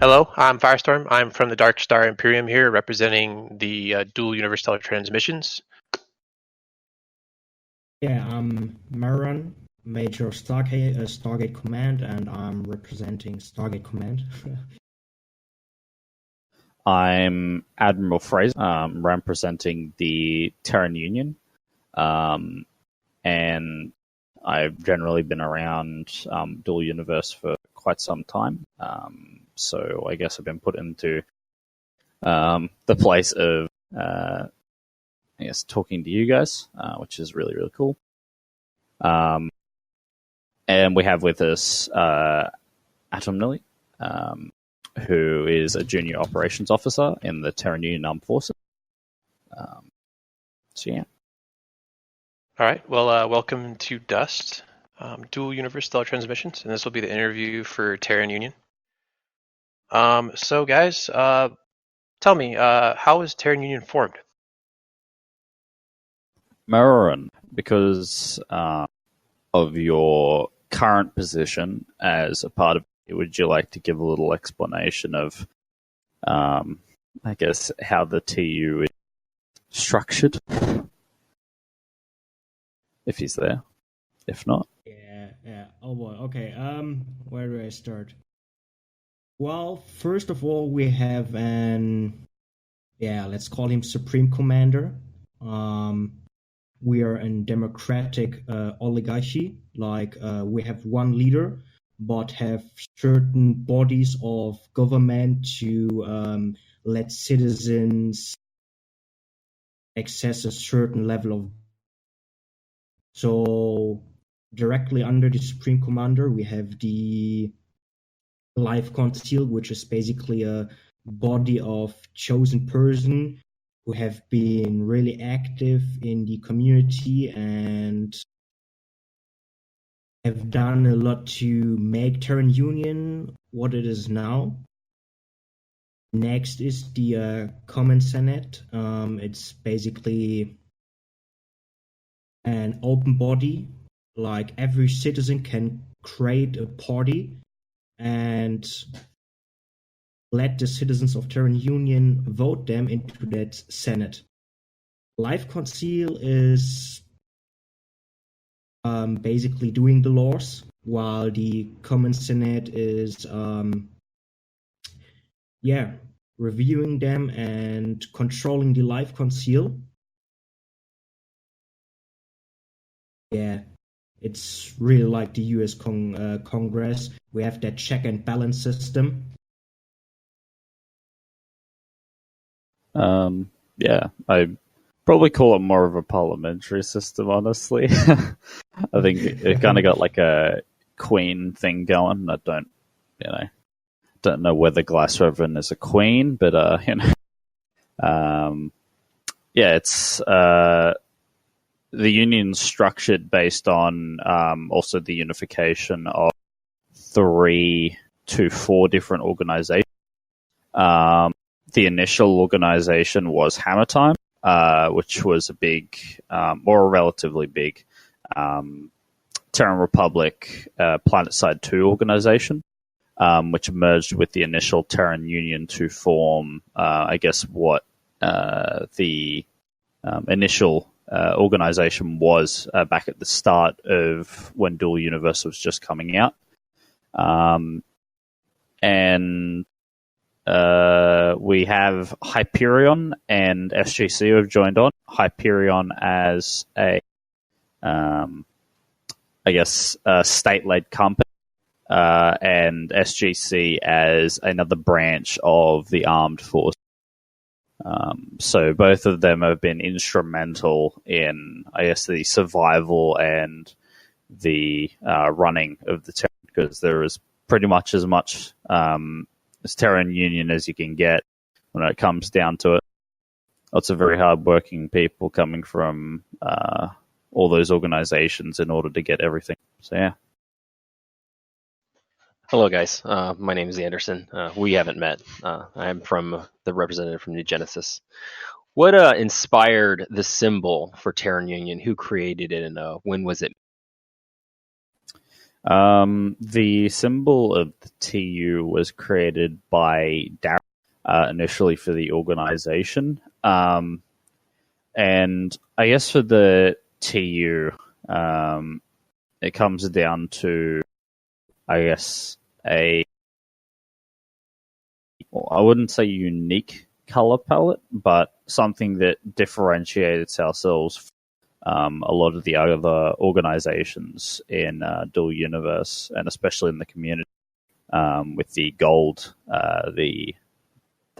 Hello, I'm Firestorm. I'm from the Dark Star Imperium here, representing the dual universal transmissions. Yeah, I'm Maran, Major of Stargate Command, and I'm representing Stargate Command. I'm Admiral Fraser, representing the Terran Union, and I've generally been around dual universe for quite some time. So I guess I've been put into the place of, talking to you guys, which is really, really cool. And we have with us Atom Nilly, who is a junior operations officer in the Terran Union Armed Forces. Yeah. All right. Well, welcome to Dust, dual universal transmissions, and this will be the interview for Terran Union. So, guys, tell me, how is Terran Union formed? Marin, because of your current position as a part of it, would you like to give a little explanation of, I guess, how the TU is structured? If he's there. If not. Yeah. Oh boy. Okay. Where do I start? Well, first of all, we have let's call him Supreme Commander. We are a democratic oligarchy. Like we have one leader, but have certain bodies of government to let citizens access a certain level of. So directly under the Supreme Commander, we have the Life Council, which is basically a body of chosen person who have been really active in the community and have done a lot to make Terran Union what it is now. Next is the Common Senate. It's basically an open body. Like every citizen can create a party and let the citizens of Terran Union vote them into that Senate. Life Council is basically doing the laws, while the Common Senate is reviewing them and controlling the Life Council. Yeah, it's really like the US Congress. We have that check and balance system. I probably call it more of a parliamentary system, honestly. I think it kind of got like a queen thing going. I don't know whether Glass Reverend is a queen, but it's the union's structured based on also the unification of 3 to 4 different organizations. The initial organization was Hammer Time, which was a big, or a relatively big, Terran Republic Planetside 2 organization, which merged with the initial Terran Union to form, what the initial organization was back at the start of when Dual Universe was just coming out. We have Hyperion and SGC who have joined on. Hyperion as a state-led company, and SGC as another branch of the armed force. So both of them have been instrumental in, the survival and the running of the Terran, because there is pretty much as much as Terran Union as you can get when it comes down to it. Lots of very hard-working people coming from all those organizations in order to get everything. So, yeah. Hello, guys. My name is Anderson. We haven't met. I'm from the representative from New Genesis. What inspired the symbol for Terran Union? Who created it, and when was it? The symbol of the TU was created by Darren initially for the organization. And I guess for the TU, it comes down to, I guess, I wouldn't say unique color palette, but something that differentiates ourselves a lot of the other organizations in Dual Universe, and especially in the community, with the gold, the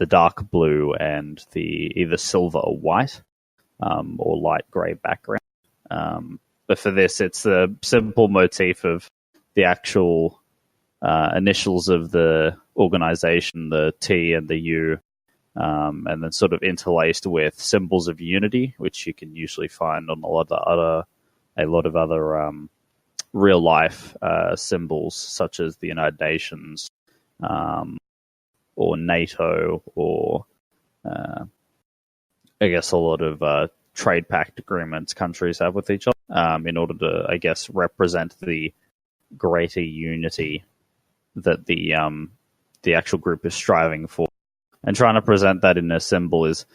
dark blue, and the either silver or white, or light grey background. But for this, it's the simple motif of the actual initials of the organization, the T and the U, and then sort of interlaced with symbols of unity, which you can usually find on a lot of other real life symbols, such as the United Nations, or NATO, or I guess a lot of trade pact agreements countries have with each other, in order to, I guess, represent the greater unity that the actual group is striving for. And trying to present that in a symbol is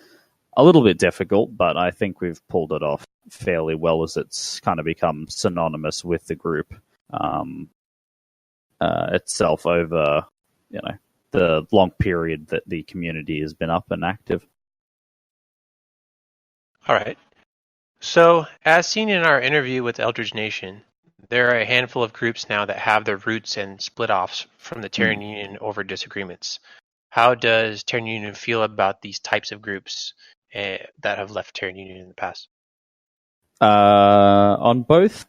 a little bit difficult, but I think we've pulled it off fairly well, as it's kind of become synonymous with the group itself over, the long period that the community has been up and active. All right. So, as seen in our interview with Eldridge Nation, there are a handful of groups now that have their roots and split-offs from the Terran Union over disagreements. How does Terran Union feel about these types of groups that have left Terran Union in the past? On both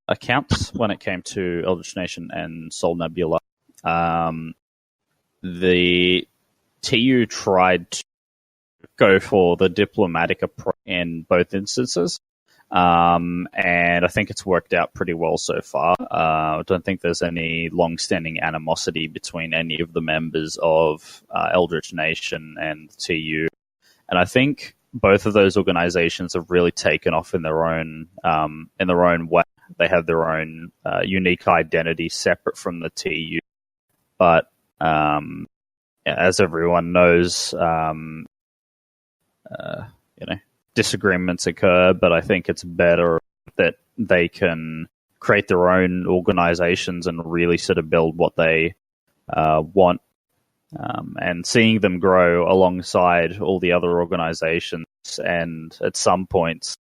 accounts, when it came to Eldritch Nation and Sol Nebula, the TU tried to go for the diplomatic approach in both instances, and I think it's worked out pretty well so far. I don't think there's any long-standing animosity between any of the members of Eldritch Nation and the TU, and I think both of those organizations have really taken off in their own way. They have their own unique identity separate from the TU, but as everyone knows, disagreements occur, but I think it's better that they can create their own organizations and really sort of build what they want, and seeing them grow alongside all the other organizations, and at some points,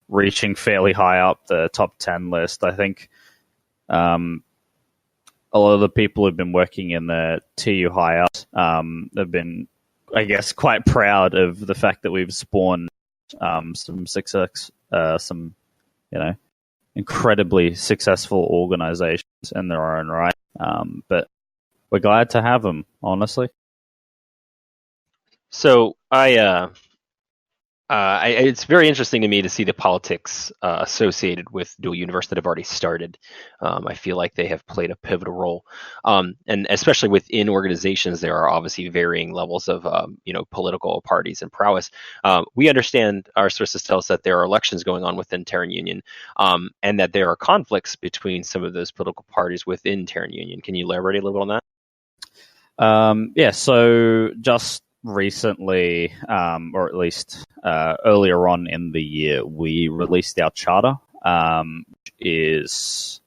reaching fairly high up the top 10 list. I think a lot of the people who've been working in the TU high up have been, I guess, quite proud of the fact that we've spawned some success, some incredibly successful organizations in their own right. But we're glad to have them, honestly. So it's very interesting to me to see the politics associated with Dual Universe that have already started. I feel like they have played a pivotal role, and especially within organizations, there are obviously varying levels of political parties and prowess. We understand, our sources tell us that there are elections going on within Terran Union, and that there are conflicts between some of those political parties within Terran Union. Can you elaborate a little bit on that? So just recently, or at least earlier on in the year, we released our charter, which is,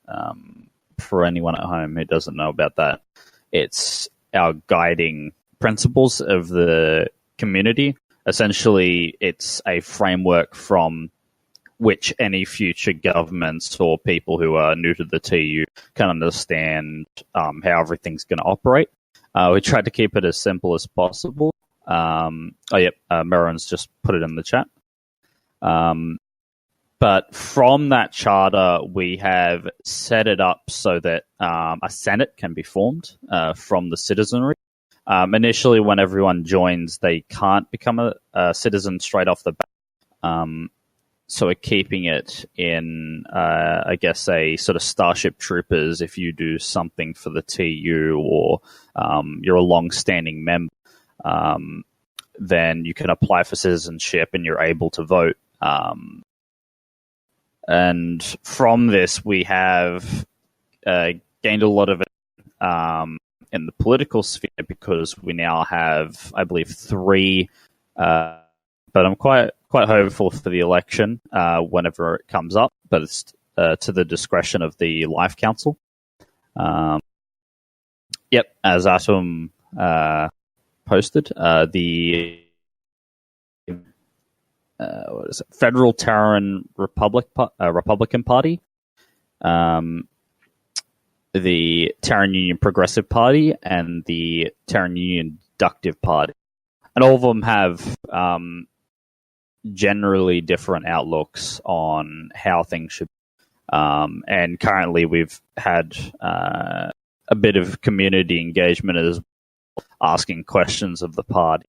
for anyone at home who doesn't know about that, it's our guiding principles of the community. Essentially, it's a framework from which any future governments or people who are new to the TU can understand how everything's going to operate. We tried to keep it as simple as possible. Meron's just put it in the chat. But from that charter, we have set it up so that a Senate can be formed from the citizenry. Initially, when everyone joins, they can't become a citizen straight off the bat. So we're keeping it in, I guess, a sort of Starship Troopers. If you do something for the TU, or you're a long-standing member, then you can apply for citizenship and you're able to vote. And from this, we have gained a lot of it in the political sphere because we now have, I believe, 3. But I'm quite hopeful for the election whenever it comes up. But it's to the discretion of the Life Council. Yep, as Atom posted, the what is it? Federal Terran Republican Party, the Terran Union Progressive Party, and the Terran Union Deductive Party. And all of them have generally different outlooks on how things should be. And currently we've had a bit of community engagement as well, asking questions of the party.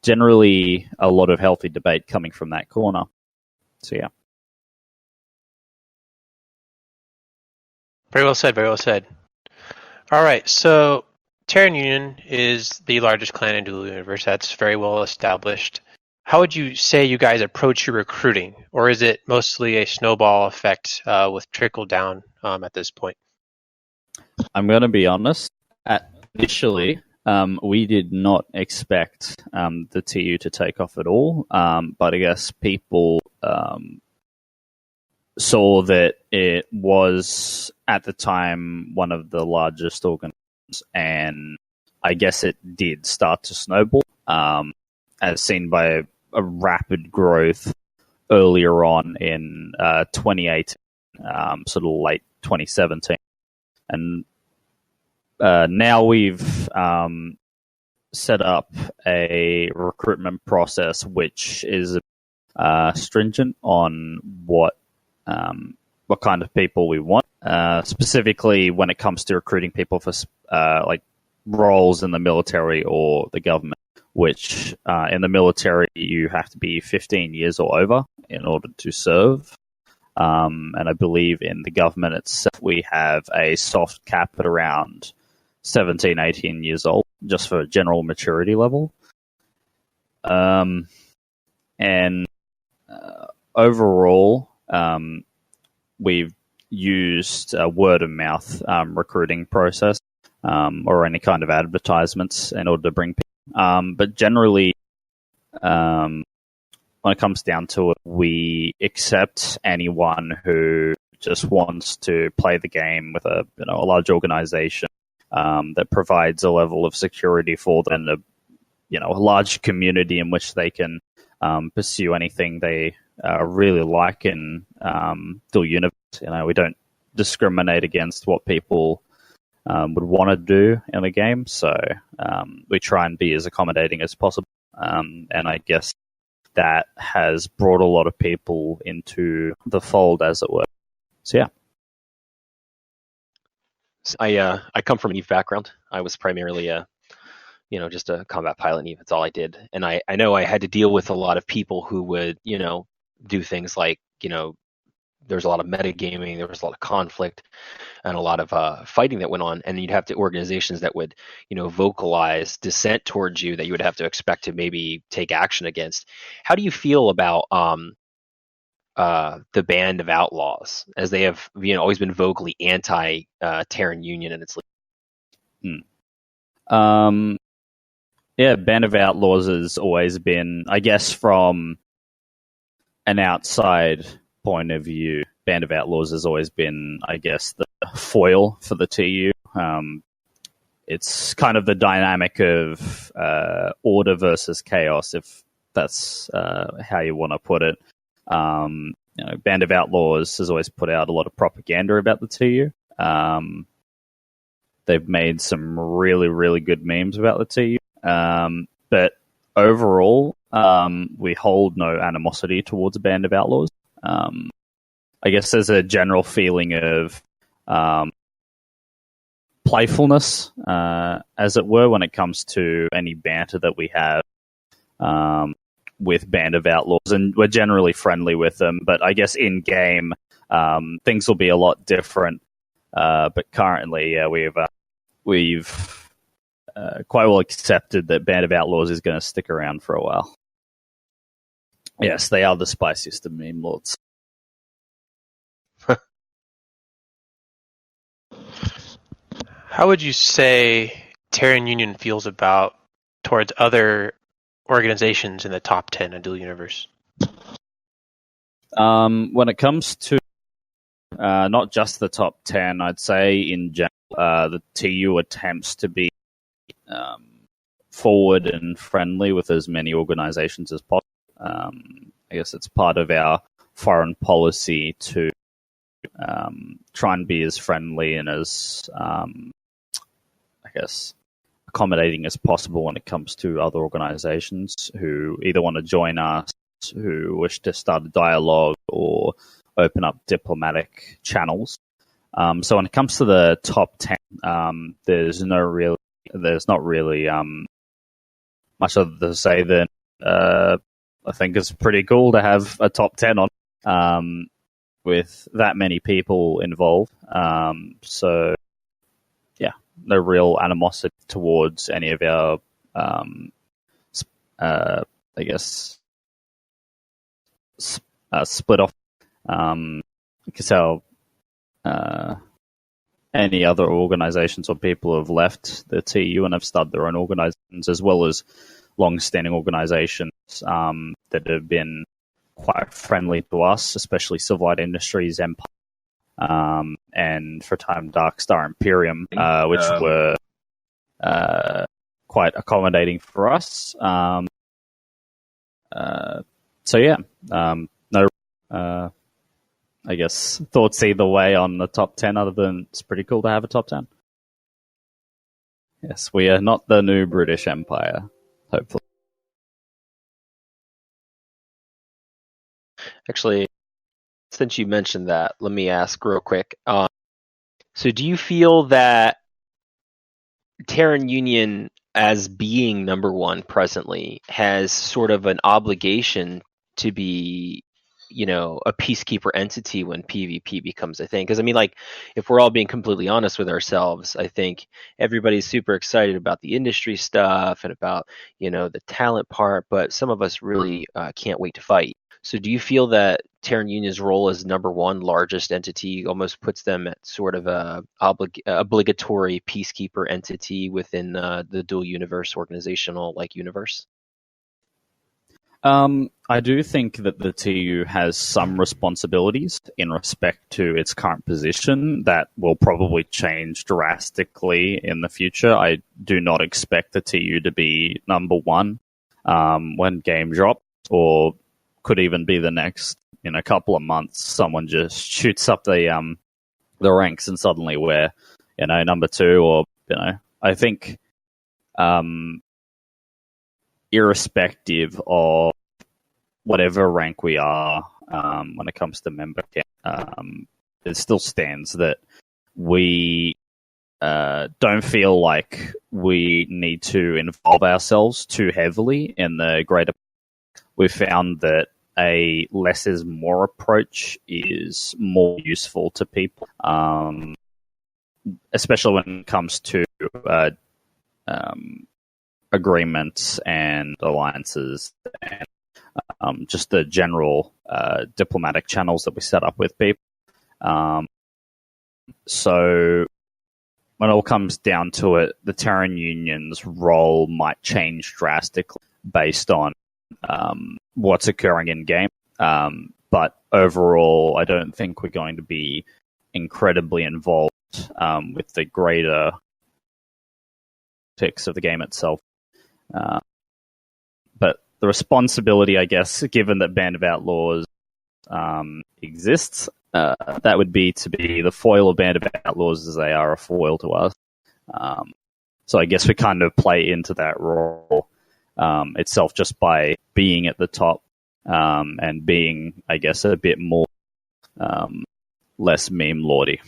Generally a lot of healthy debate coming from that corner. So yeah. Very well said, very well said. All right, so Terran Union is the largest clan in Dual Universe. That's very well established. How would you say you guys approach your recruiting? Or is it mostly a snowball effect with trickle down at this point? I'm going to be honest. Initially, we did not expect the TU to take off at all. But I guess people saw that it was, at the time, one of the largest organizations. And I guess it did start to snowball, as seen by a rapid growth earlier on in 2018, sort of late 2017. And now we've set up a recruitment process which is stringent on what kind of people we want, specifically when it comes to recruiting people for like roles in the military or the government, which in the military you have to be 15 years or over in order to serve. And I believe in the government itself we have a soft cap at around 17, 18 years old, just for general maturity level. And overall, we've used a word of mouth recruiting process or any kind of advertisements in order to bring people. But generally, when it comes down to it, we accept anyone who just wants to play the game with a large organization that provides a level of security for them, a large community in which they can pursue anything they really like in Dual Universe. We don't discriminate against what people would want to do in a game, so we try and be as accommodating as possible. And I guess that has brought a lot of people into the fold, as it were. So yeah. I come from an EVE background. I was primarily just a combat pilot in EVE. That's all I did. And I know I had to deal with a lot of people who would, do things like, there's a lot of metagaming, there was a lot of conflict and a lot of fighting that went on. And you'd have organizations that would, vocalize dissent towards you that you would have to expect to maybe take action against. How do you feel about the Band of Outlaws, as they have always been vocally anti Terran Union and its leaders? Yeah, Band of Outlaws has always been, I guess, from an outside point of view, Band of Outlaws has always been, I guess, the foil for the TU. It's kind of the dynamic of order versus chaos, if that's how you want to put it. Band of Outlaws has always put out a lot of propaganda about the TU. They've made some really, really good memes about the TU. But overall, we hold no animosity towards Band of Outlaws. I guess there's a general feeling of playfulness, as it were, when it comes to any banter that we have with Band of Outlaws, and we're generally friendly with them. But I guess in game, things will be a lot different. But currently, we've quite well accepted that Band of Outlaws is going to stick around for a while. Yes, they are the spiciest of meme lords. How would you say Terran Union feels about towards other organizations in the top 10 of Dual Universe? When it comes to not just the top 10, I'd say in general, the TU attempts to be forward and friendly with as many organizations as possible. I guess it's part of our foreign policy to try and be as friendly and as, accommodating as possible when it comes to other organizations who either want to join us, who wish to start a dialogue or open up diplomatic channels. So when it comes to the top 10, there's not really much other to say than I think it's pretty cool to have a top 10 on with that many people involved. So yeah, no real animosity towards any of our split off because how any other organizations or people have left the TU and have started their own organizations, as well as long-standing organizations that have been quite friendly to us, especially Civilized Industries, Empire, and for time Darkstar Imperium, which were quite accommodating for us. So yeah, no, I guess thoughts either way on the top 10, other than it's pretty cool to have a top 10. Yes, we are not the new British Empire, hopefully. Actually, since you mentioned that, let me ask real quick. So do you feel that Terran Union, as being number one presently, has sort of an obligation to be, a peacekeeper entity when PvP becomes a thing? Because I mean, like, if we're all being completely honest with ourselves, I think everybody's super excited about the industry stuff and about, the talent part, but some of us really can't wait to fight. So do you feel that Terran Union's role as number one largest entity almost puts them at sort of a obligatory peacekeeper entity within the dual universe organizational universe? I do think that the TU has some responsibilities in respect to its current position that will probably change drastically in the future. I do not expect the TU to be number one when game drops, or could even be the next, in a couple of months, someone just shoots up the ranks and suddenly we're, number two, or, I think, irrespective of whatever rank we are, when it comes to member count, it still stands that we don't feel like we need to involve ourselves too heavily in the greater. We found that a less is more approach is more useful to people, especially when it comes to agreements and alliances and just the general diplomatic channels that we set up with people. So when it all comes down to it, the Terran Union's role might change drastically based on what's occurring in game. But overall, I don't think we're going to be incredibly involved with the greater politics of the game itself. But the responsibility, I guess, given that Band of Outlaws exists, that would be to be the foil of Band of Outlaws as they are a foil to us. So I guess we kind of play into that role itself just by being at the top and being, I guess, a bit more less meme lordy.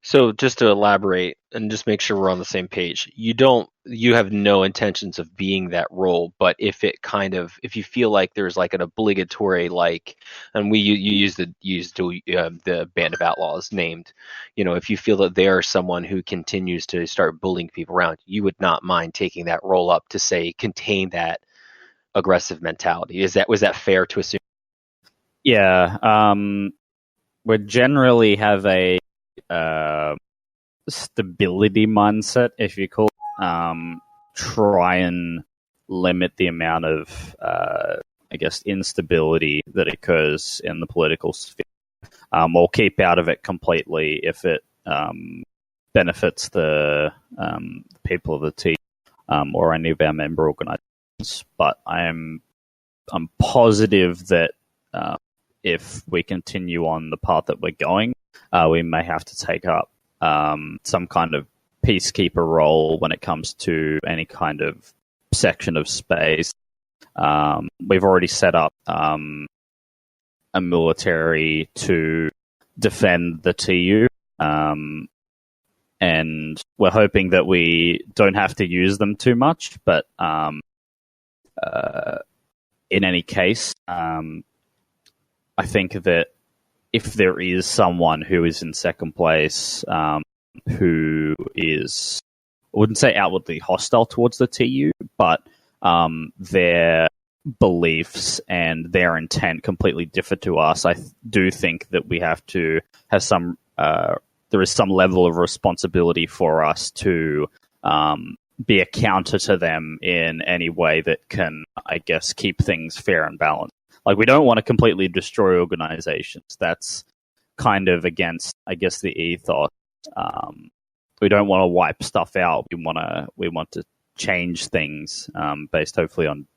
So just to elaborate and just make sure we're on the same page, you have no intentions of being that role, but if you feel like there's like an obligatory, and you use the Band of Outlaws named, if you feel that they are someone who continues to start bullying people around, you would not mind taking that role up to say contain that aggressive mentality. Was that fair to assume? Yeah. we generally have a stability mindset, if you call it. Try and limit the amount of, instability that occurs in the political sphere. Or keep out of it completely if it benefits the people of the team or any of our member organizations. But I'm positive that if we continue on the path that we're going, we may have to take up some kind of peacekeeper role when it comes to any kind of section of space. We've already set up a military to defend the TU, and we're hoping that we don't have to use them too much, but in any case, I think that if there is someone who is in second place who is, I wouldn't say outwardly hostile towards the TU, but their beliefs and their intent completely differ to us, I do think that we have to have some, there is some level of responsibility for us to be a counter to them in any way that can, I guess, keep things fair and balanced. Like, we don't want to completely destroy organizations. That's kind of against, I guess, the ethos. We don't want to wipe stuff out. We want to change things based hopefully on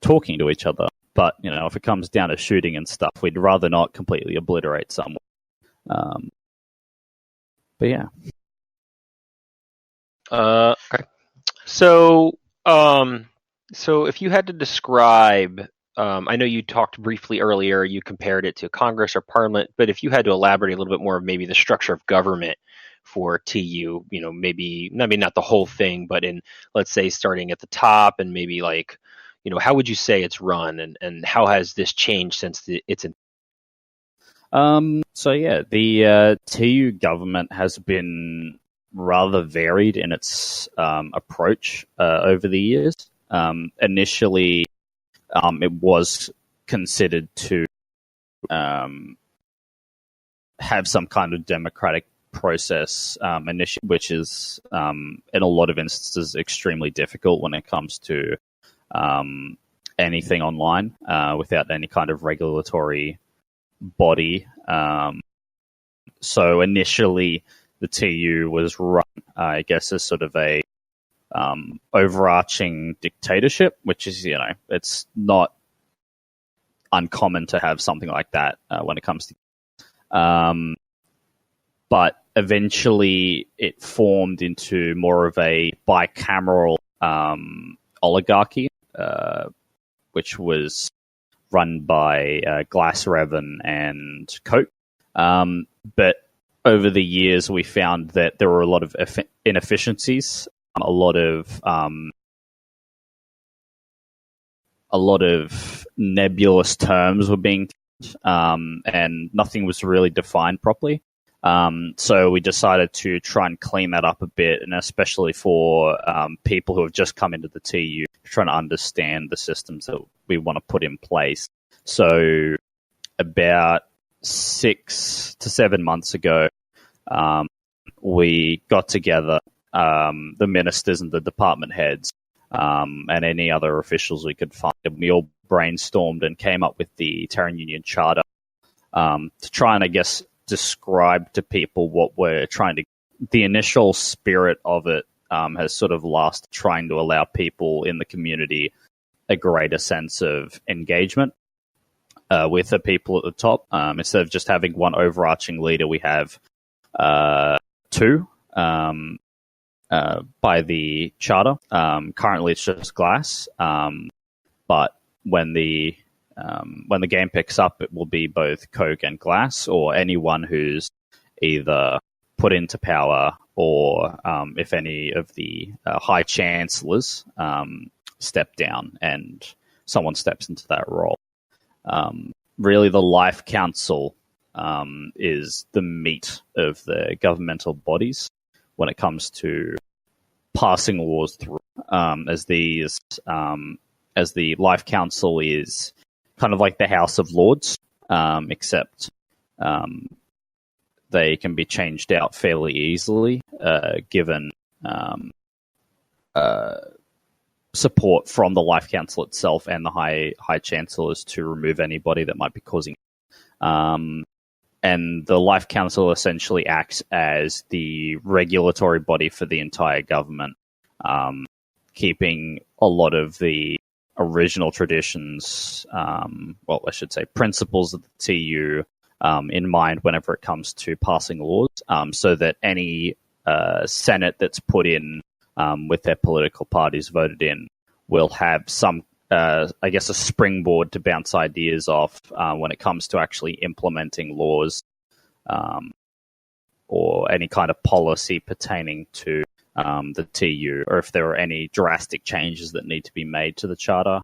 talking to each other. But, if it comes down to shooting and stuff, we'd rather not completely obliterate someone. But yeah. Okay. So if you had to describe, I know you talked briefly earlier, you compared it to Congress or Parliament, but if you had to elaborate a little bit more of maybe the structure of government for TU, maybe not the whole thing, but in, let's say, starting at the top and maybe like, how would you say it's run, and how has this changed since its the TU government has been rather varied in its approach over the years. Initially, it was considered to have some kind of democratic process, which is in a lot of instances extremely difficult when it comes to anything online without any kind of regulatory body. So initially, the TU was run, I guess, as sort of a overarching dictatorship, which is, it's not uncommon to have something like that when it comes to. But eventually, it formed into more of a bicameral oligarchy, which was run by Glass-Revan and Coke. But over the years, we found that there were a lot of inefficiencies, a lot of nebulous terms were being and nothing was really defined properly. So we decided to try and clean that up a bit, and especially for people who have just come into the TU, trying to understand the systems that we want to put in place. So about 6 to 7 months ago, we got together, the ministers and the department heads, and any other officials we could find. And we all brainstormed and came up with the Terran Union Charter to try and, I guess, describe to people what we're trying to. The initial spirit of it has sort of lasted, trying to allow people in the community a greater sense of engagement with the people at the top. Instead of just having one overarching leader, we have two by the charter. Currently, it's just Glass, but when the game picks up, it will be both Coke and Glass, or anyone who's either put into power, or if any of the high chancellors step down and someone steps into that role. Really, the Life Council is the meat of the governmental bodies when it comes to passing laws through, as the Life Council is kind of like the House of Lords, except they can be changed out fairly easily, given support from the Life Council itself and the High Chancellors to remove anybody that might be causing. And the Life Council essentially acts as the regulatory body for the entire government, keeping a lot of the original traditions, I should say principles of the TU in mind whenever it comes to passing laws, so that any Senate that's put in with their political parties voted in will have some, a springboard to bounce ideas off when it comes to actually implementing laws or any kind of policy pertaining to the TU, or if there are any drastic changes that need to be made to the Charter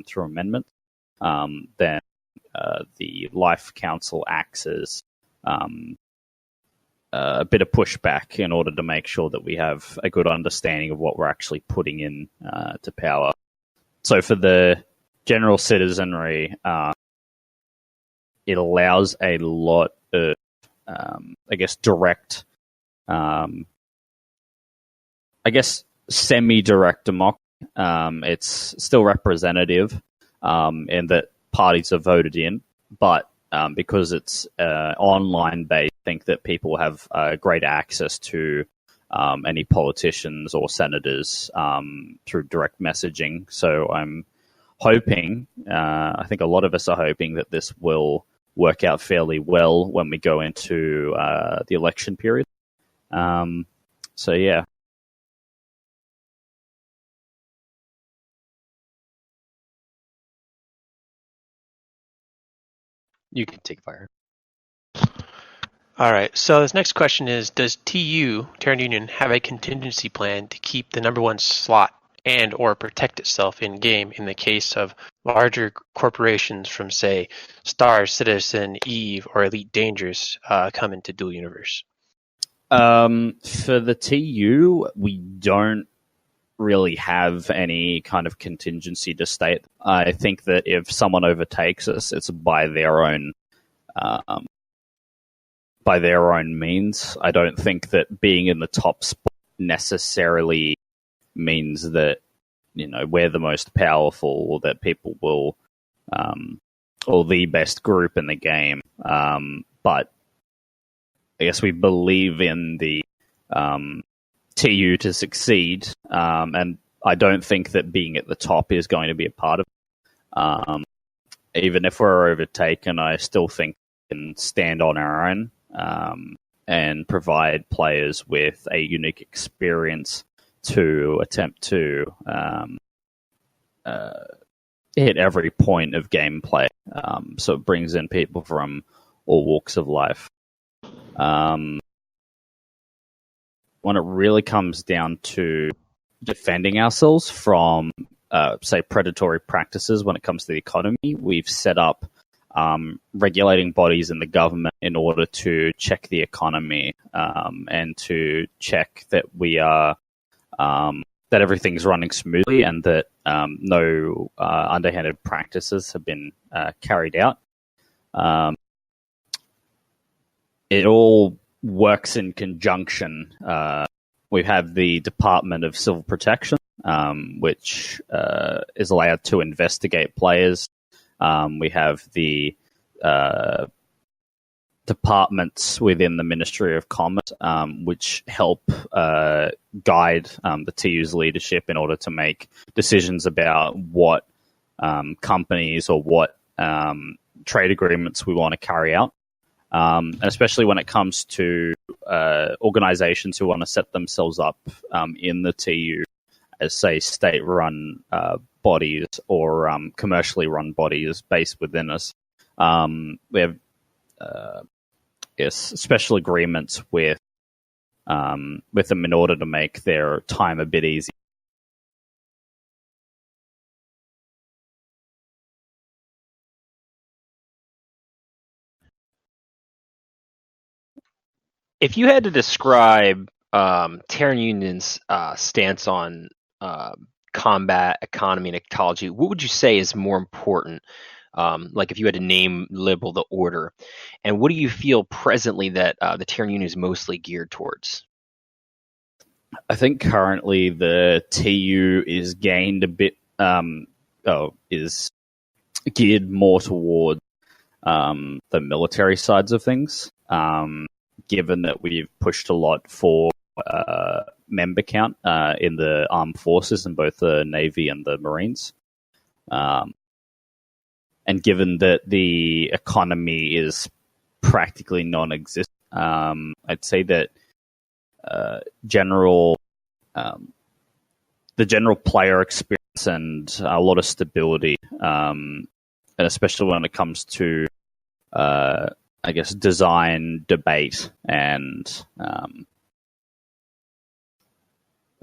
through amendment, then the Life Council acts as a bit of pushback in order to make sure that we have a good understanding of what we're actually putting in to power. So for the general citizenry, it allows a lot of, direct, semi-direct democracy. It's still representative in that parties are voted in, but because it's online-based, I think that people have greater access to any politicians or senators through direct messaging. So I'm hoping, I think a lot of us are hoping that this will work out fairly well when we go into the election period. So yeah. You can take fire. All right. So this next question is: does TU Terran Union have a contingency plan to keep the number one slot and/or protect itself in game in the case of larger corporations from, say, Star Citizen, Eve, or Elite Dangerous come into Dual Universe? For the TU, we don't really have any kind of contingency to state. I think that if someone overtakes us, it's by their own means. I don't think that being in the top spot necessarily means that, you know, we're the most powerful or that people will, or the best group in the game. But I guess we believe in the TU to succeed, and I don't think that being at the top is going to be a part of it. Even if we're overtaken, I still think we can stand on our own and provide players with a unique experience to attempt to hit every point of gameplay. So it brings in people from all walks of life. When it really comes down to defending ourselves from, say, predatory practices when it comes to the economy, we've set up regulating bodies in the government in order to check the economy and to check that we are that everything's running smoothly and that no underhanded practices have been carried out. It all works in conjunction. We have the Department of Civil Protection, which is allowed to investigate players. We have the departments within the Ministry of Commerce, which help guide the TU's leadership in order to make decisions about what companies or what trade agreements we want to carry out. And especially when it comes to organizations who want to set themselves up in the TU as, say, state-run bodies or commercially run bodies based within us. We have special agreements with them in order to make their time a bit easier. If you had to describe Terran Union's stance on combat, economy, and ecology, what would you say is more important? Like if you had to label the order, and what do you feel presently that the Terran Union is mostly geared towards? I think currently the TU is gained a bit, is geared more towards the military sides of things, given that we've pushed a lot for member count in the armed forces in both the Navy and the Marines. And given that the economy is practically non-existent, I'd say that the general player experience and a lot of stability, and especially when it comes to, I guess, design, debate, and I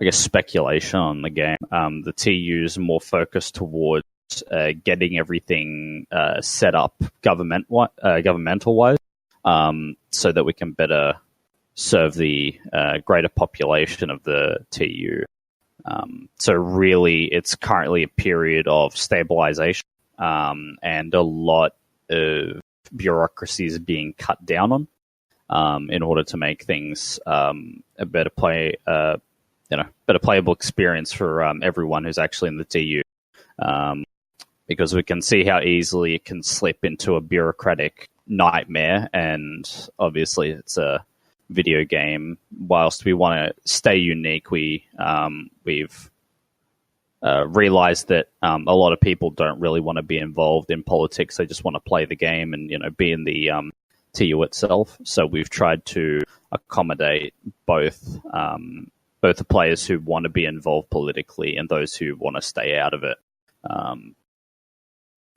guess speculation on the game. The TU is more focused towards getting everything set up governmental wise, so that we can better serve the greater population of the TU. So really, it's currently a period of stabilization, and a lot of bureaucracies being cut down on, in order to make things a better better playable experience for everyone who's actually in the TU. Because we can see how easily it can slip into a bureaucratic nightmare, and obviously it's a video game. Whilst we want to stay unique, we've realized that a lot of people don't really want to be involved in politics. They just want to play the game and be in the TU itself. So we've tried to accommodate both the players who want to be involved politically and those who want to stay out of it.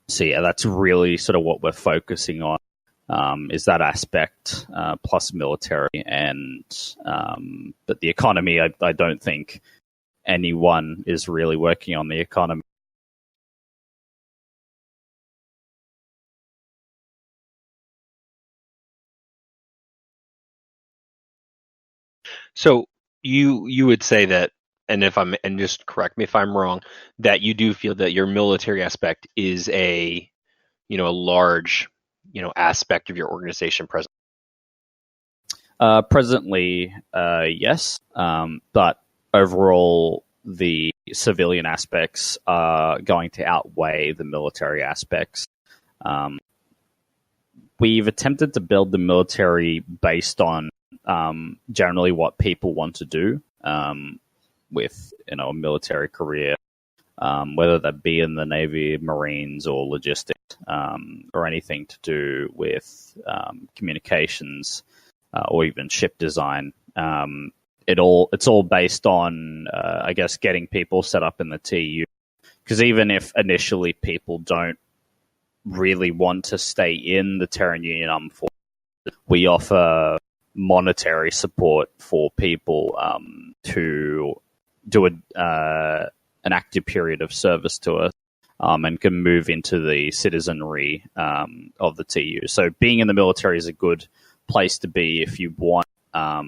So yeah, that's really sort of what we're focusing on, is that aspect, plus military. And but the economy, I don't think anyone is really working on the economy. So you would say that, and just correct me if I'm wrong, that you do feel that your military aspect is a large aspect of your organization present. Presently, yes, but overall, the civilian aspects are going to outweigh the military aspects. We've attempted to build the military based on generally what people want to do with a military career, whether that be in the Navy, Marines, or logistics, or anything to do with communications, or even ship design. It's all based on, I guess, getting people set up in the TU. Because even if initially people don't really want to stay in the Terran Union Armed Forces, we offer monetary support for people to do an active period of service to us, and can move into the citizenry of the TU. So being in the military is a good place to be if you want, I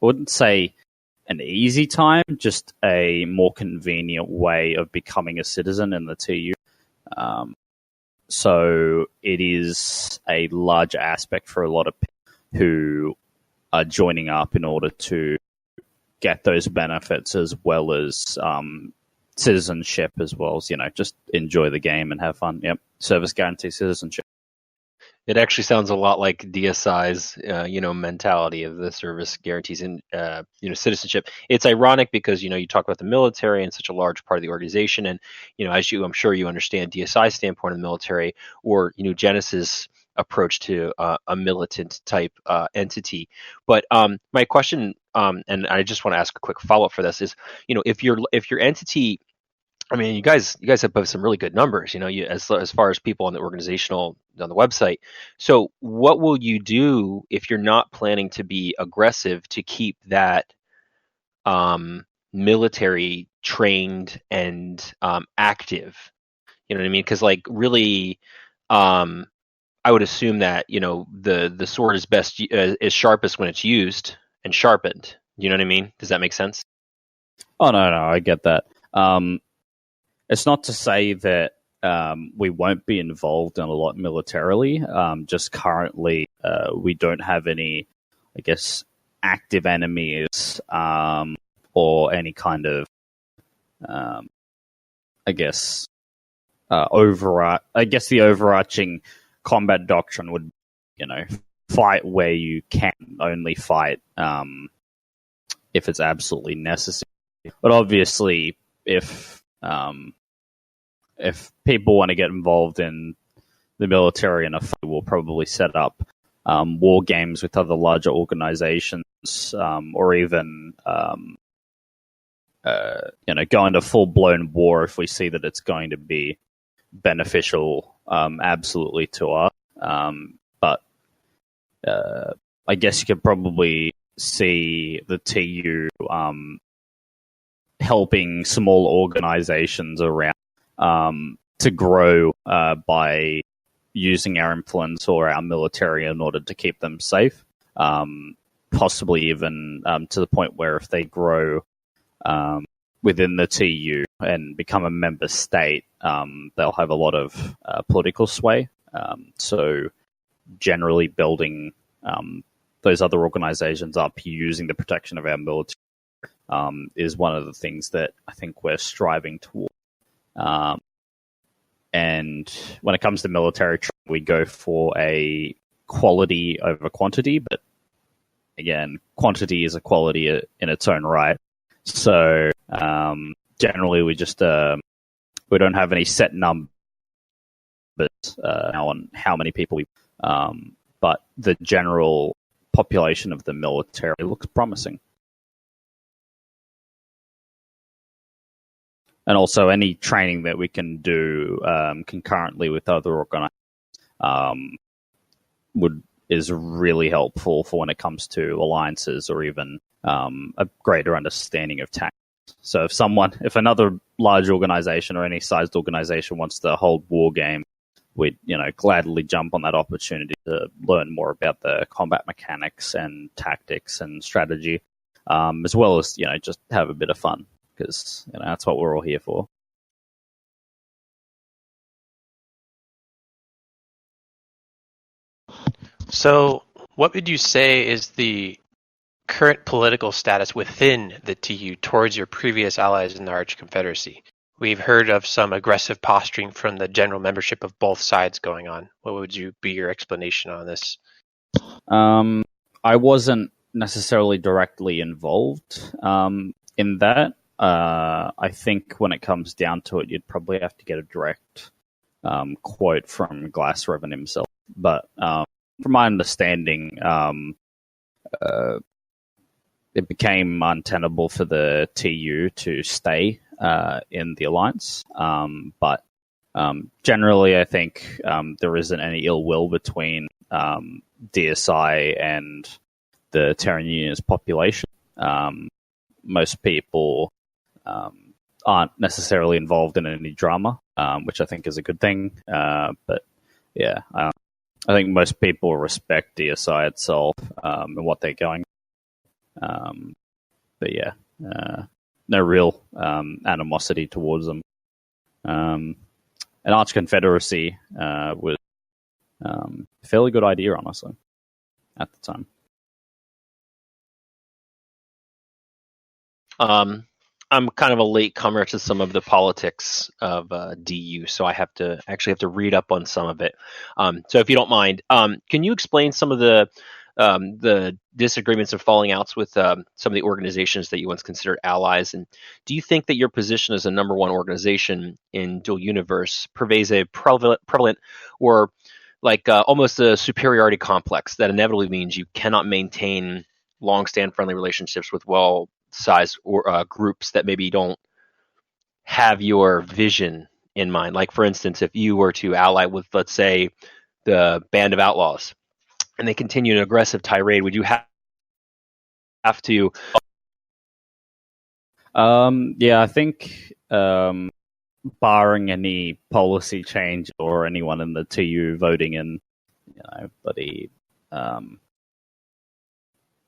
wouldn't say an easy time, just a more convenient way of becoming a citizen in the TU. So it is a large aspect for a lot of people who are joining up in order to get those benefits, as well as citizenship, as well as just enjoy the game and have fun. Yep, service guarantee citizenship. It actually sounds a lot like DSI's, mentality of the service guarantees and, citizenship. It's ironic because, you talk about the military and such a large part of the organization. And, I'm sure you understand DSI's standpoint of the military, or, Genesis approach to a militant type entity. But my question, and I just want to ask a quick follow-up for this, is, if your entity, I mean, you guys have both some really good numbers, as far as people on the website. So what will you do if you're not planning to be aggressive to keep that military trained and active? You know what I mean? Because really, I would assume that the sword is sharpest when it's used and sharpened. You know what I mean? Does that make sense? Oh no, I get that. it's not to say that we won't be involved in a lot militarily. Just currently, we don't have any, I guess, active enemies or any kind of, I guess, the overarching combat doctrine would, fight where you can, only fight if it's absolutely necessary. But obviously, if people want to get involved in the military enough, we'll probably set up war games with other larger organizations, or even go into full-blown war if we see that it's going to be beneficial, absolutely, to us. But I guess you could probably see the TU helping small organizations around to grow by using our influence or our military in order to keep them safe. Possibly even to the point where if they grow within the TU and become a member state, they'll have a lot of political sway. So generally building those other organizations up using the protection of our military is one of the things that I think we're striving toward. And when it comes to military, we go for a quality over quantity, but again, quantity is a quality in its own right. So generally, we just we don't have any set numbers on how many people we. But the general population of the military looks promising. And also any training that we can do concurrently with other organizations is really helpful for when it comes to alliances or even a greater understanding of tactics. So if another large organization or any sized organization wants to hold Wargames, we'd gladly jump on that opportunity to learn more about the combat mechanics and tactics and strategy, as well as just have a bit of fun, because that's what we're all here for. So, what would you say is the current political status within the TU towards your previous allies in the Arch Confederacy? We've heard of some aggressive posturing from the general membership of both sides going on. What would be your explanation on this? I wasn't necessarily directly involved in that. I think when it comes down to it, you'd probably have to get a direct quote from Glassrevan himself. But from my understanding, it became untenable for the TU to stay in the alliance. But generally, I think there isn't any ill will between DSI and the Terran Union's population. Most people aren't necessarily involved in any drama, which I think is a good thing. But yeah, I think most people respect DSI itself and what they're going. But yeah, no real animosity towards them. An Arch Confederacy was a fairly good idea, honestly, at the time. I'm kind of a late comer to some of the politics of DU, so I have to read up on some of it. So if you don't mind, can you explain some of the disagreements and falling outs with some of the organizations that you once considered allies? And do you think that your position as a number one organization in Dual Universe purveys a prevalent or like almost a superiority complex that inevitably means you cannot maintain long-stand friendly relationships with well-sized groups that maybe don't have your vision in mind? Like, for instance, if you were to ally with, let's say, the Band of Outlaws, and they continue an aggressive tirade, would you have to? Yeah, I think barring any policy change or anyone in the TU voting in, I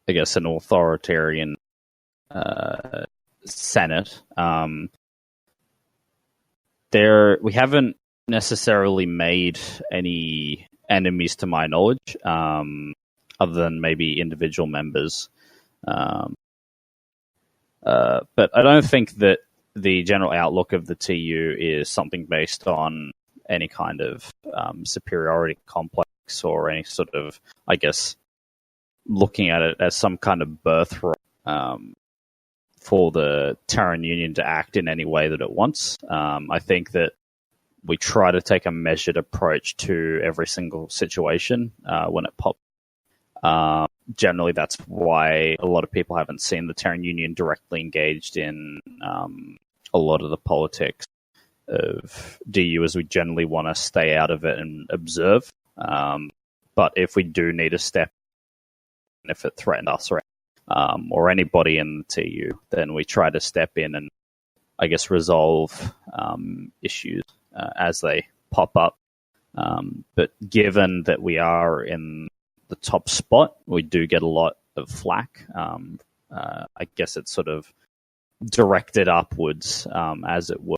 guess, an authoritarian Senate, we haven't necessarily made any enemies to my knowledge, other than maybe individual members. But I don't think that the general outlook of the TU is something based on any kind of superiority complex or any sort of, I guess, looking at it as some kind of birthright for the Terran Union to act in any way that it wants. I think that we try to take a measured approach to every single situation when it pops. Generally, that's why a lot of people haven't seen the Terran Union directly engaged in a lot of the politics of DU, as we generally want to stay out of it and observe. But if we do need a step, if it threatened us or anybody in the TU, then we try to step in and, I guess, resolve issues as they pop up. But given that we are in the top spot, we do get a lot of flack. I guess it's sort of directed upwards, as it were.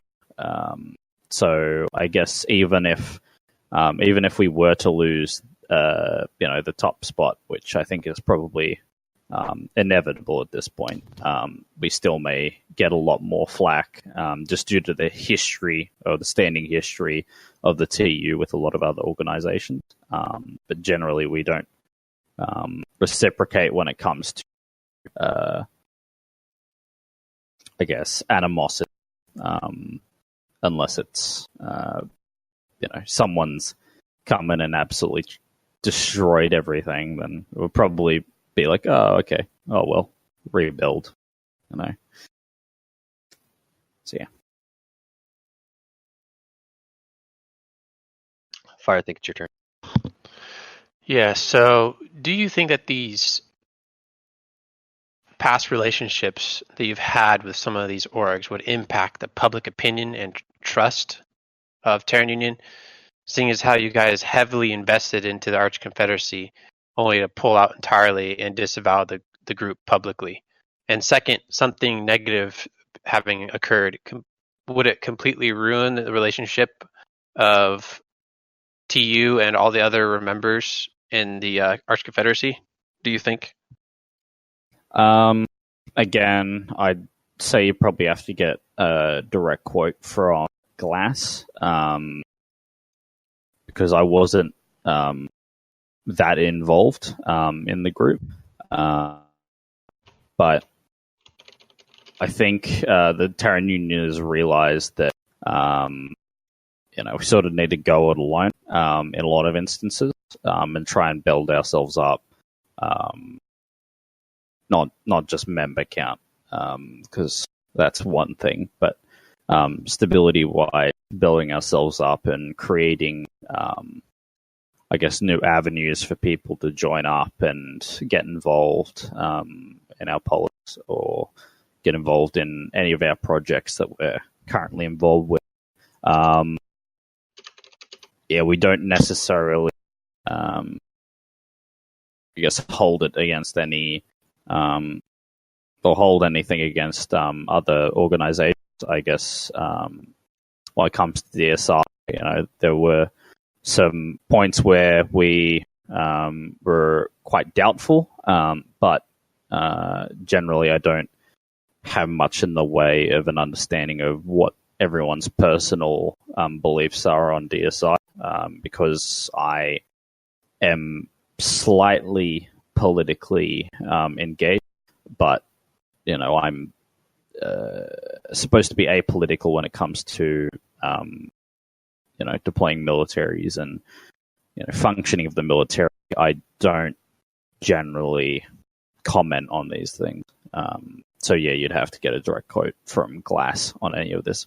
So I guess even if we were to lose, the top spot, which I think is probably inevitable at this point, we still may get a lot more flack, just due to the history or the standing history of the TU with a lot of other organizations. But generally, we don't reciprocate when it comes to, I guess, animosity, unless it's, someone's come in and absolutely destroyed everything, then it would probably be like, oh, okay, oh, well, rebuild, So, yeah. Fire, I think it's your turn. Yeah, so do you think that these past relationships that you've had with some of these orgs would impact the public opinion and trust of Terran Union, seeing as how you guys heavily invested into the Arch Confederacy only to pull out entirely and disavow the group publicly? And second, something negative having occurred, would it completely ruin the relationship of TU and all the other members in the Arch Confederacy, do you think? Again, I'd say you probably have to get a direct quote from Glass, because I wasn't that involved in the group. But I think the Terran Union has realized that we sort of need to go it alone in a lot of instances, and try and build ourselves up. Not just member count, because that's one thing, but stability-wise, building ourselves up and creating, I guess, new avenues for people to join up and get involved in our politics or get involved in any of our projects that we're currently involved with. We don't necessarily, I guess, hold it against any, or hold anything against other organizations. I guess when it comes to DSI, there were some points where we were quite doubtful, but generally I don't have much in the way of an understanding of what everyone's personal beliefs are on DSI, because I am slightly politically engaged, but I'm supposed to be apolitical when it comes to deploying militaries and functioning of the military. I don't generally comment on these things. So yeah, you'd have to get a direct quote from Glass on any of this.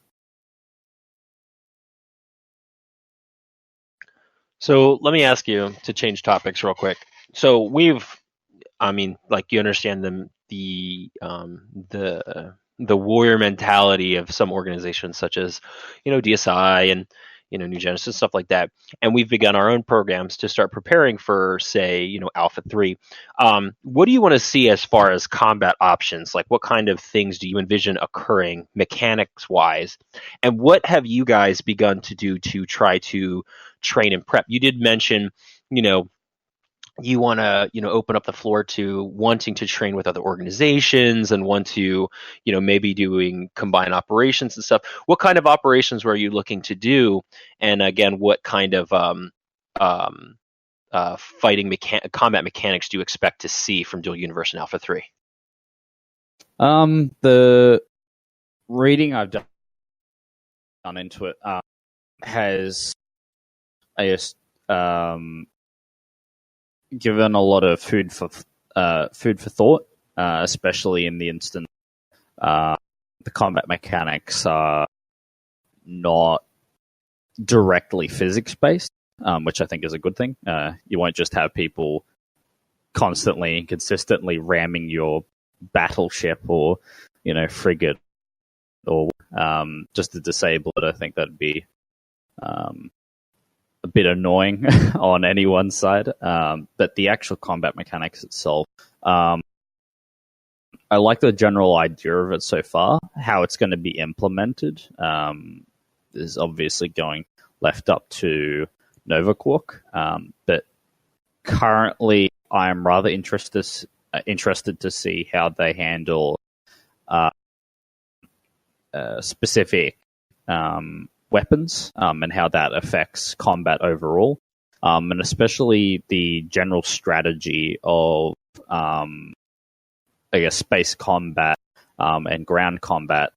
So let me ask you to change topics real quick. So you understand the warrior mentality of some organizations such as, DSI and, New Genesis, stuff like that. And we've begun our own programs to start preparing for, say, Alpha 3. What do you want to see as far as combat options? Like, what kind of things do you envision occurring mechanics-wise? And what have you guys begun to do to try to train and prep? You did mention, you want to open up the floor to wanting to train with other organizations and want to maybe doing combined operations and stuff. What kind of operations were you looking to do, and again, what kind of combat mechanics do you expect to see from Dual Universe and Alpha 3? The reading I've done into it has, I guess, given a lot of food for thought, especially in the instance the combat mechanics are not directly physics based, which I think is a good thing. You won't just have people constantly and consistently ramming your battleship or frigate or just to disable it. I think that'd be a bit annoying on anyone's side, but the actual combat mechanics itself, I like the general idea of it so far. How it's going to be implemented is obviously going left up to Novaquark, but currently I am rather interested to see how they handle specific weapons and how that affects combat overall, and especially the general strategy of space combat and ground combat,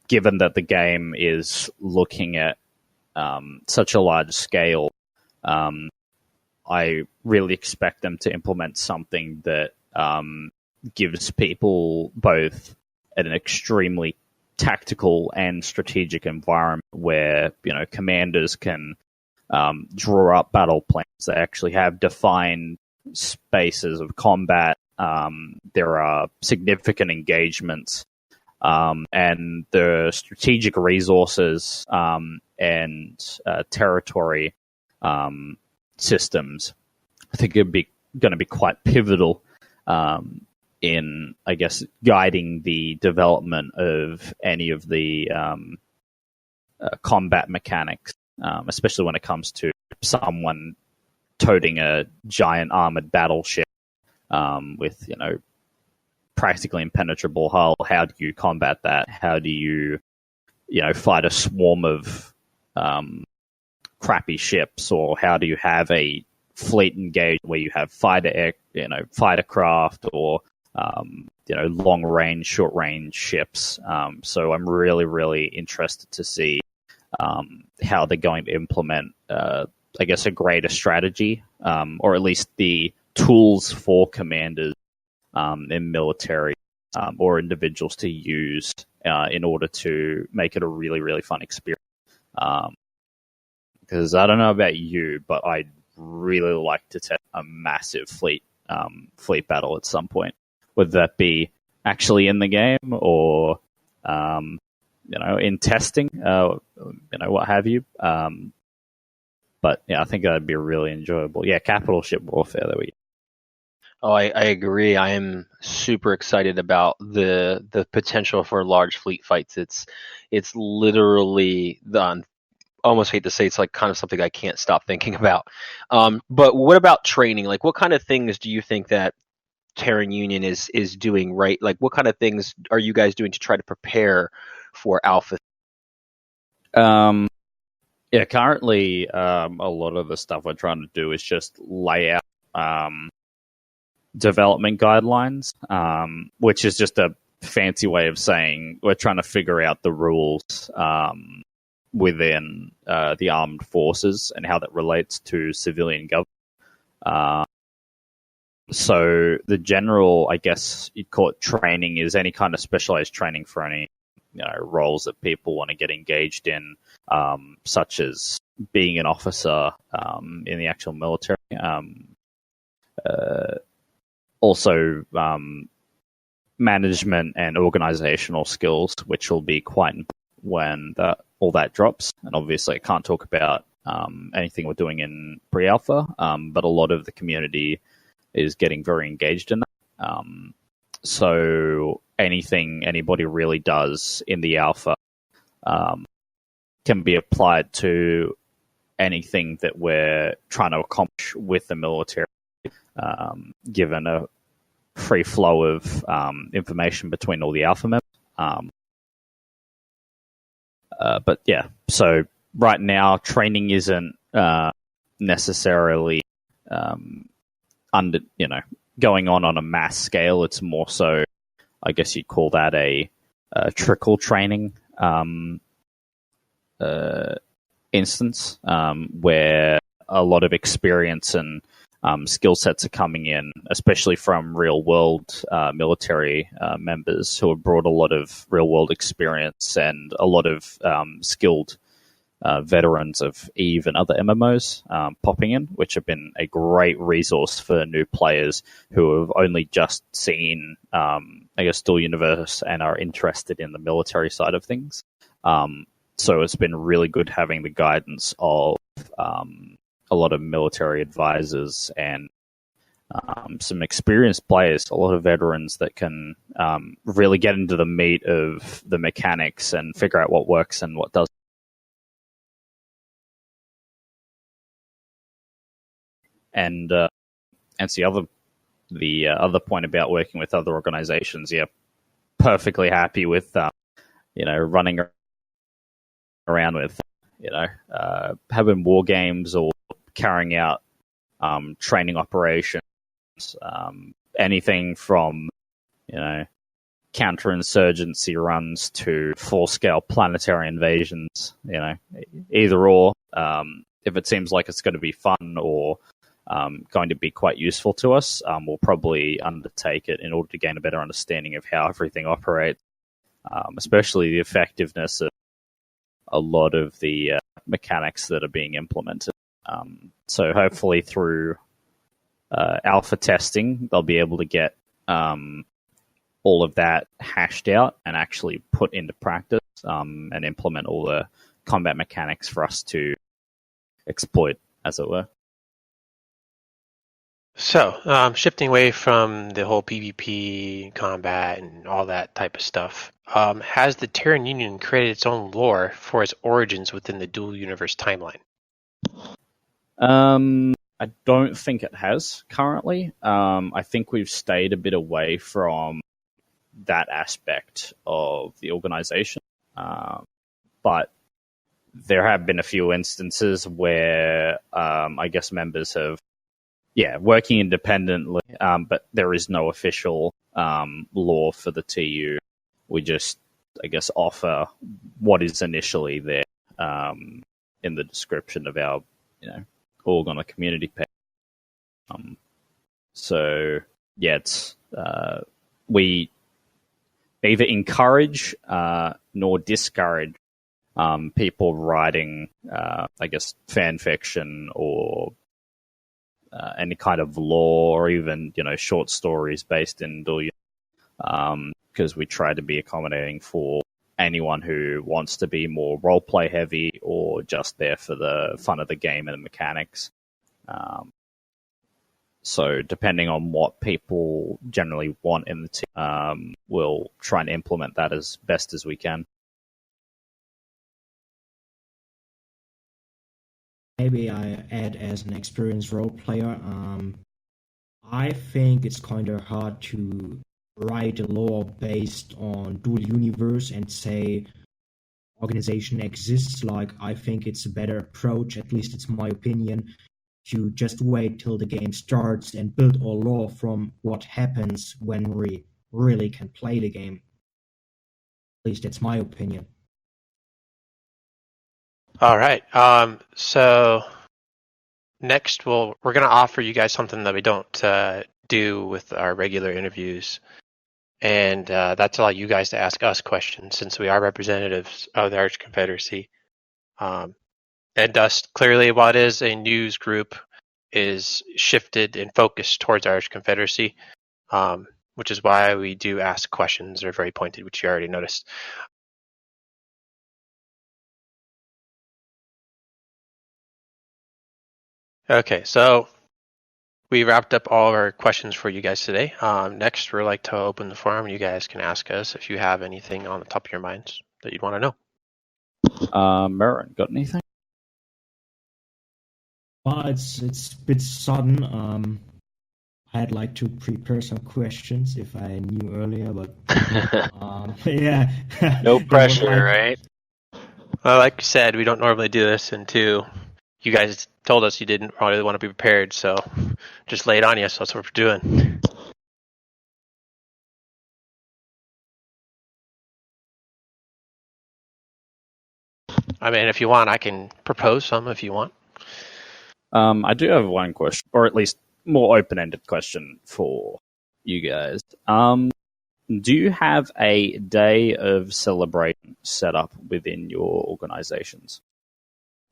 given that the game is looking at such a large scale. I really expect them to implement something that gives people both an extremely tactical and strategic environment where commanders can draw up battle plans. They actually have defined spaces of combat. There are significant engagements, and the strategic resources and territory systems, I think, are going to be quite pivotal in, I guess, guiding the development of any of the combat mechanics, especially when it comes to someone toting a giant armored battleship with, practically impenetrable hull. How do you combat that? How do you, fight a swarm of crappy ships? Or how do you have a fleet engage where you have fighter craft or long range, short range ships? So I'm really, really interested to see how they're going to implement, I guess, a greater strategy, or at least the tools for commanders in military or individuals to use in order to make it a really, really fun experience. Because I don't know about you, but I'd really like to test a massive fleet battle at some point. Whether that be actually in the game or, in testing, what have you. But yeah, I think that'd be really enjoyable. Yeah, capital ship warfare. There we go. Oh, I agree. I am super excited about the potential for large fleet fights. It's literally almost hate to say it's like kind of something I can't stop thinking about. But what about training? Like, what kind of things do you think that Terran Union is doing right? Like, what kind of things are you guys doing to try to prepare for Alpha? Yeah, currently a lot of the stuff we're trying to do is just lay out development guidelines, which is just a fancy way of saying we're trying to figure out the rules within the armed forces and how that relates to civilian government. So the general, I guess you'd call it training, is any kind of specialized training for any roles that people want to get engaged in, such as being an officer in the actual military. Also, management and organizational skills, which will be quite important when all that drops. And obviously, I can't talk about anything we're doing in pre-alpha, but a lot of the community is getting very engaged in that. So anything anybody really does in the alpha can be applied to anything that we're trying to accomplish with the military, given a free flow of information between all the alpha members. But yeah, so right now training isn't necessarily going on a mass scale. It's more so, I guess you'd call that a trickle training instance, where a lot of experience and skill sets are coming in, especially from real world military members who have brought a lot of real world experience and a lot of skilled veterans of EVE and other MMOs popping in, which have been a great resource for new players who have only just seen, Dual Universe and are interested in the military side of things. So it's been really good having the guidance of a lot of military advisors and some experienced players, a lot of veterans that can really get into the meat of the mechanics and figure out what works and what doesn't. And so the other point about working with other organizations, perfectly happy with running around with having Wargames or carrying out training operations, anything from counterinsurgency runs to full-scale planetary invasions. Either or. If it seems like it's going to be fun or going to be quite useful to us, we'll probably undertake it in order to gain a better understanding of how everything operates, especially the effectiveness of a lot of the mechanics that are being implemented. So hopefully through alpha testing, they'll be able to get all of that hashed out and actually put into practice and implement all the combat mechanics for us to exploit, as it were. So, shifting away from the whole PvP combat and all that type of stuff, has the Terran Union created its own lore for its origins within the dual universe timeline? I don't think it has currently. I think we've stayed a bit away from that aspect of the organization. But there have been a few instances where I guess members have working independently, but there is no official law for the TU. We just, I guess, offer what is initially there in the description of our, org on a community page. It's we neither encourage nor discourage people writing, fan fiction or any kind of lore or even, short stories based in dual, because we try to be accommodating for anyone who wants to be more roleplay heavy or just there for the fun of the game and the mechanics. So depending on what people generally want in the team, we'll try and implement that as best as we can. Maybe I add as an experienced role player. I think it's kind of hard to write a lore based on dual universe and say organization exists. I think it's a better approach, at least it's my opinion, to just wait till the game starts and build our lore from what happens when we really can play the game. At least that's my opinion. All right. So next, we're going to offer you guys something that we don't do with our regular interviews, and that's allow you guys to ask us questions since we are representatives of the Arch Confederacy. And thus, clearly, while it is a news group, is shifted and focused towards Arch Confederacy, which is why we do ask questions that are very pointed, which you already noticed. Okay, so we wrapped up all of our questions for you guys today. Next, we'd like to open the forum. You guys can ask us if you have anything on the top of your minds that you'd want to know. Merrin, got anything? Well, it's a bit sudden. I'd like to prepare some questions if I knew earlier, but yeah. No There was pressure, like- right? Well, like you said, we don't normally do this, and two, you guys told us you didn't really want to be prepared, so just lay it on you. So that's what we're doing. I mean, if you want, I can propose some if you want. I do have one question, or at least more open-ended question for you guys. Do you have a day of celebration set up within your organizations?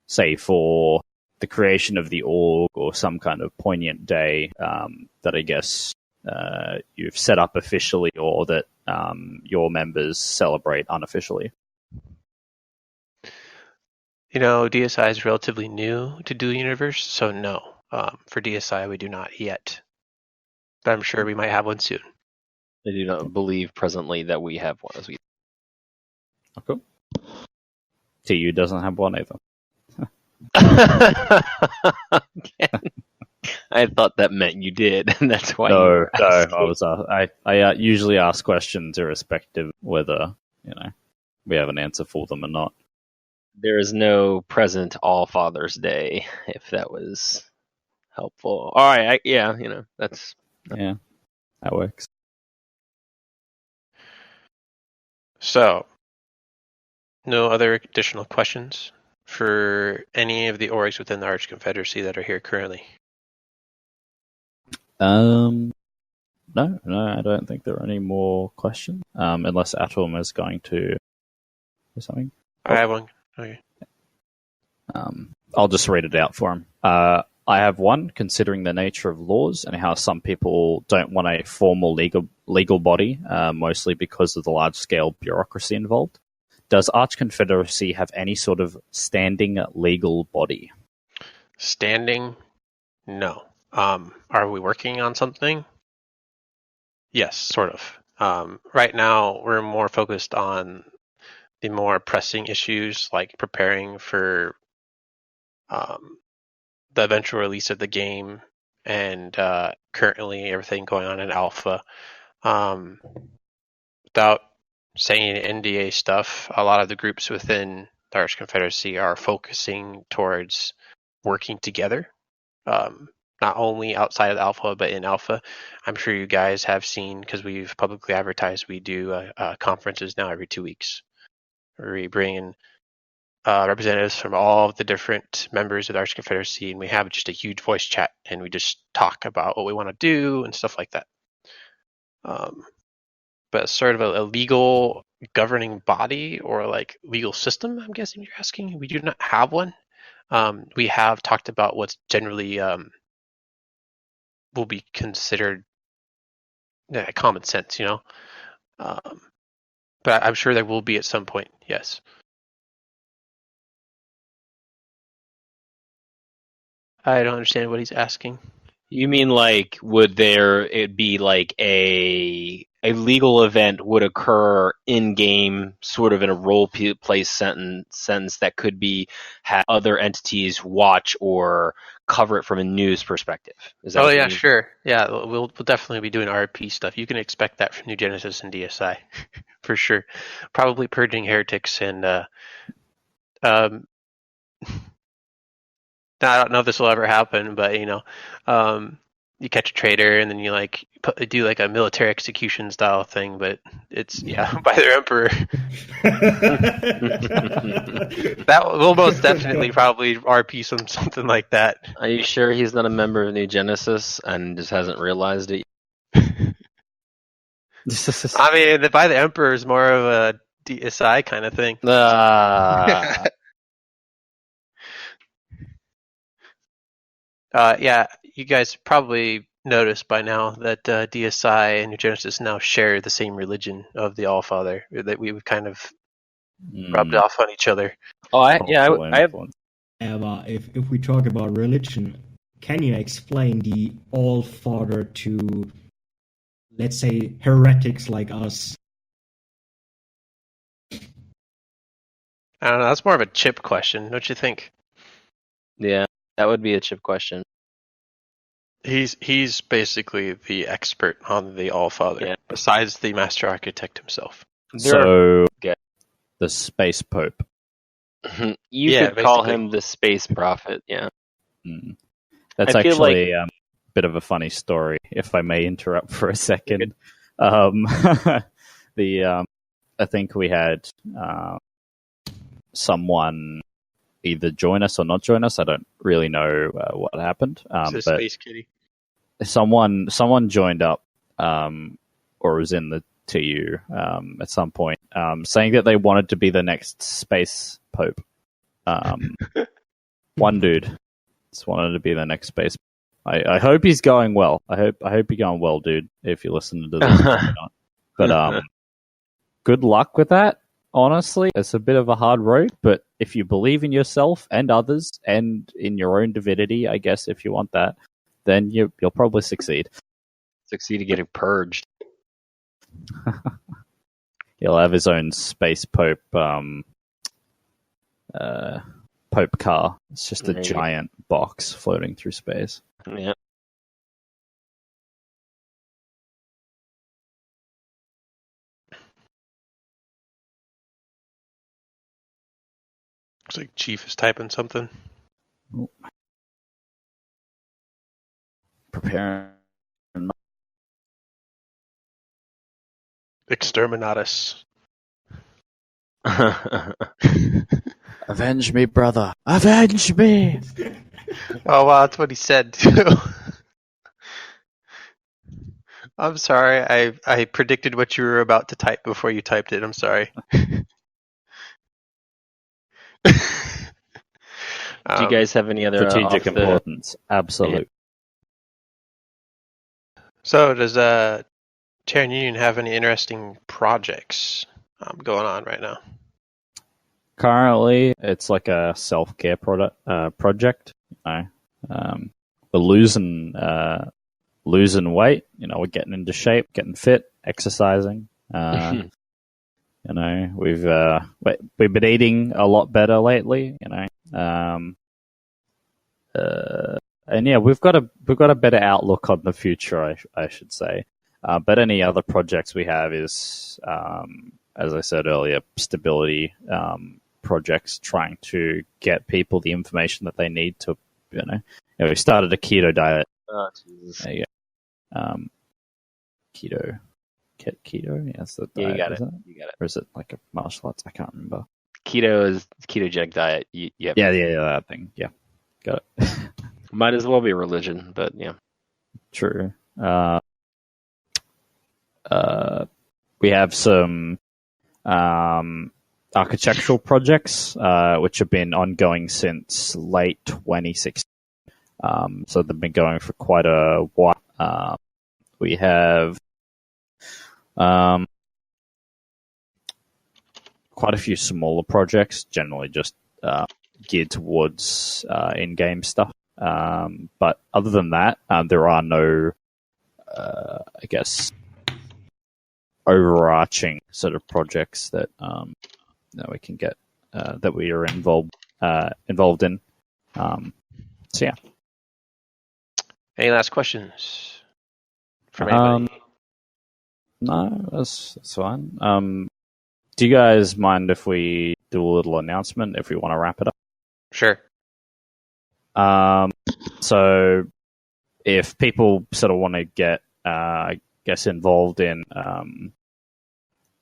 Say for the creation of the org or some kind of poignant day that I guess you've set up officially or that your members celebrate unofficially? You know, DSI is relatively new to Dual Universe, so no. For DSI, we do not yet. But I'm sure we might have one soon. I do not believe presently that we have one as we. Oh, cool. TU doesn't have one either. I thought that meant you did, and that's why. No, I usually ask questions irrespective whether we have an answer for them or not. There is no present All Father's Day, if that was helpful. All right, that's. Yeah, that works. So, no other additional questions for any of the orgs within the Arch Confederacy that are here currently? No, I don't think there are any more questions. Unless Atom is going to do something. I have one. Okay. I'll just read it out for him. I have one, considering the nature of laws and how some people don't want a formal legal body, mostly because of the large-scale bureaucracy involved. Does Arch Confederacy have any sort of standing legal body? Standing? No. Are we working on something? Yes, sort of. Right now, we're more focused on the more pressing issues, like preparing for the eventual release of the game, and currently everything going on in alpha. Without saying NDA stuff, a lot of the groups within the Arch Confederacy are focusing towards working together, not only outside of alpha, but in alpha. I'm sure you guys have seen, because we've publicly advertised, we do conferences now every 2 weeks. We bring in representatives from all of the different members of the Arch Confederacy, and we have just a huge voice chat, and we just talk about what we want to do and stuff like that. But sort of a legal governing body or like legal system, I'm guessing you're asking. We do not have one. We have talked about what's generally will be considered common sense, but I'm sure there will be at some point, yes. I don't understand what he's asking. You mean like would it be like a legal event would occur in game, sort of in a role play sense that could be have other entities watch or cover it from a news perspective? Is that? Oh yeah, sure. Yeah, we'll definitely be doing RP stuff. You can expect that from New Genesis and DSI for sure. Probably purging heretics and I don't know if this will ever happen, but you catch a traitor and then you do like a military execution style thing, but it's by their emperor. That will most definitely probably RP something like that. Are you sure he's not a member of New Genesis and just hasn't realized it? I mean, by the emperor is more of a DSI kind of thing. Yeah, you guys probably noticed by now that DSI and New Genesis now share the same religion of the Allfather, that we've kind of rubbed off on each other. I have. Yeah, but if we talk about religion, can you explain the All-Father to, let's say, heretics like us? I don't know. That's more of a Chip question, don't you think? Yeah, that would be a Chip question. He's basically the expert on the All-Father, Yeah. besides the Master Architect himself. So, Yeah. the Space Pope. You Yeah, could call basically. him the space prophet. Yeah. Mm. That's I feel actually a bit of a funny story, if I may interrupt for a second. The I think we had someone either join us or not join us. I don't really know what happened, It's a but Space Kitty. someone joined up or was in the TU at some point, saying that they wanted to be the next space pope. One dude just wanted to be the next space. I hope he's going well. I hope you're going well, dude. If you're listening to this, probably not. But good luck with that. Honestly, it's a bit of a hard road, but if you believe in yourself and others and in your own divinity, I guess if you want that, then you'll probably succeed. Succeed at getting purged. He'll have his own space pope pope car. It's just a giant box floating through space. Yeah. Looks like Chief is typing something. Preparing. Exterminatus. Avenge me, brother. Avenge me! Oh wow, that's what he said too. I'm sorry, I predicted what you were about to type before you typed it. I'm sorry. Do you guys have any other strategic importance? Absolutely. So, does Terran Union have any interesting projects going on right now? Currently, it's like a self-care project. We're losing weight. We're getting into shape, getting fit, exercising. We've been eating a lot better lately. And yeah, we've got a better outlook on the future, I should say. But any other projects we have is, as I said earlier, stability projects, trying to get people the information that they need to, we started a keto diet. Oh, Jesus. There you go. Keto. Yeah, that's the diet, Yeah, you got it. You got it. Or is it like a martial arts? I can't remember. Keto is ketogenic diet. Yep. Yeah, that thing. Yeah, got it. Might as well be a religion, but yeah. True. We have some architectural projects which have been ongoing since late 2016. So they've been going for quite a while. We have quite a few smaller projects, generally just geared towards in-game stuff. But other than that, there are no, I guess, overarching sort of projects that we can get that we are involved in. So yeah. Any last questions from anybody? No, that's fine. Do you guys mind if we do a little announcement if we want to wrap it up? Sure. So if people sort of want to get, I guess, involved in,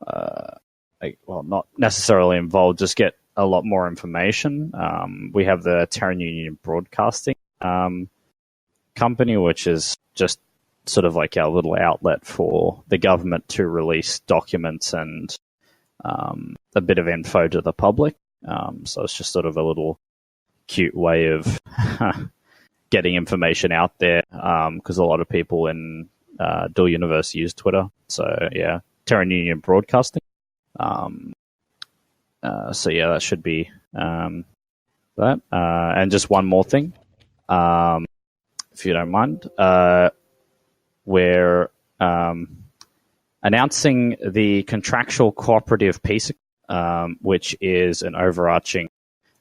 not necessarily involved, just get a lot more information. We have the Terran Union Broadcasting company, which is just sort of like our little outlet for the government to release documents and a bit of info to the public. So it's just sort of a little cute way of getting information out there, because a lot of people in Dual Universe use Twitter. So yeah, Terran Union Broadcasting. So yeah, that should be that. And just one more thing. if you don't mind. We're announcing the Contractual Cooperative Peace, which is an overarching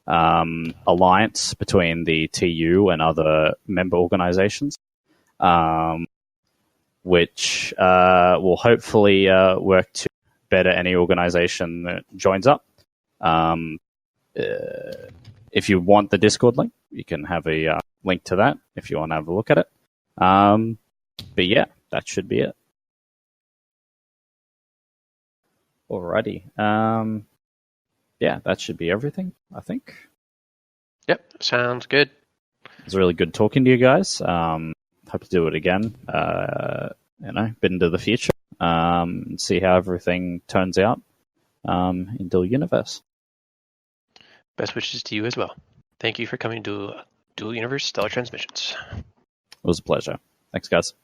alliance between the TU and other member organizations, which will hopefully work to better any organization that joins up. If you want the Discord link, you can have a link to that if you want to have a look at it. But yeah, that should be it. Alrighty. Yeah, that should be everything, I think. Yep, sounds good. It was really good talking to you guys. Hope to do it again, bit into the future, and see how everything turns out in Dual Universe. Best wishes to you as well. Thank you for coming to Dual Universe Stellar Transmissions. It was a pleasure. Thanks, guys.